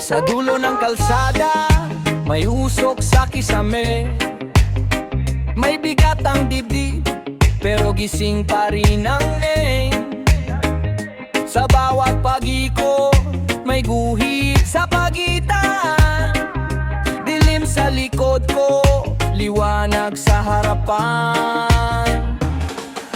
Sa dulo ng kalsada, may usok sa kisame. May bigat ang dibdib, pero gising pa rin ang name. Sa bawat pag-ikot, may guhit sa pagitan. Dilim sa likod ko, liwanag sa harapan.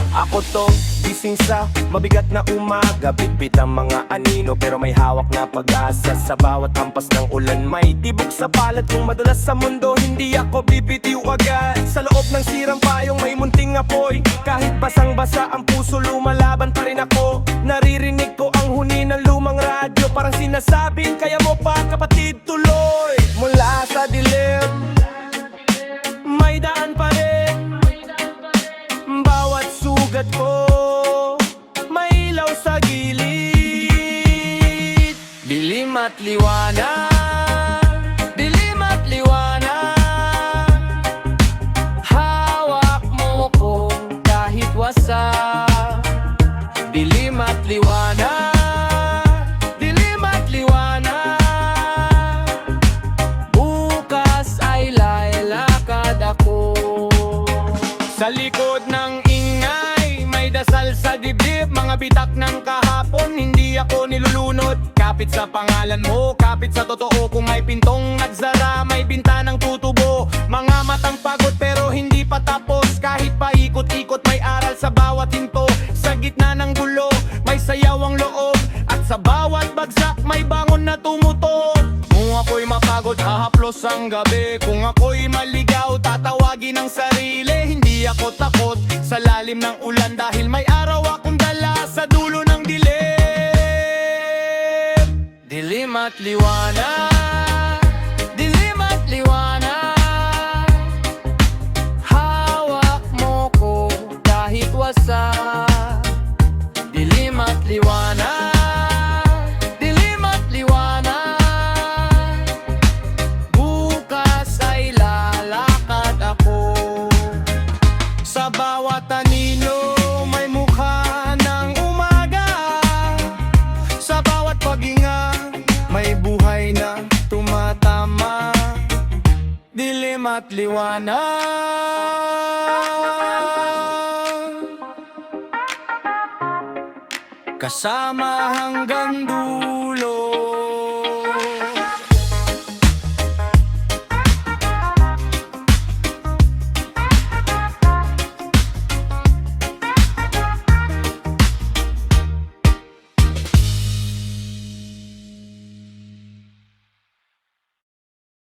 Ako to, gising sa mabigat na umaga. Bitbit ang mga anino pero may hawak na pag-asa. Sa bawat hampas ng ulan may tibok sa palad. Kung madalas sa mundo hindi ako bibitiw agad. Sa loob ng sirang payong may munting apoy. Kahit basang-basa ang puso lumalaban pa rin ako. Naririnig ko ang huni ng lumang radyo. Parang sinasabing kaya mo pa kapatid, tuloy. Mula sa dilim may daan pa rin. Bawat sugat ko may ilaw sa gilid. Dilim at liwanag, dilim at liwanag. Hawak mo ko kahit wasak. Dilim at liwanag, dilim at liwanag. Bukas ay lalakad ako. Sa likod ng ingay may dasal sa dibdib. Mga bitak ng kahapon hindi ako nilulunod. Kapit sa pangalan mo, kapit sa totoo. Kung may pintong nagsara, may bintanang tutubo. Mga matang pagod pero hindi pa tapos. Kahit paikot-ikot may aral sa bawat hinto. Sa gitna ng gulo, may sayaw ang loob. At sa bawat bagsak, may bangon na tumutok. Kung ako'y mapagod, hahaplos ang gabi. Kung ako'y maligaw, tatawagin ang sarili. Hindi ako takot sa lalim ng ulan dahil may araw akong dala sa dulo ng dilim. Dilim at liwanag, dilim at liwanag. Hawak mo ko kahit wasak. Dilim at liwanag, dilim at liwanag. Bukas ay lalakad ako. Sa bawat anino may mukha ng umaga. Sa bawat paghinga may buhay na tumatama. Dilim at liwanag, kasama hanggang dulo.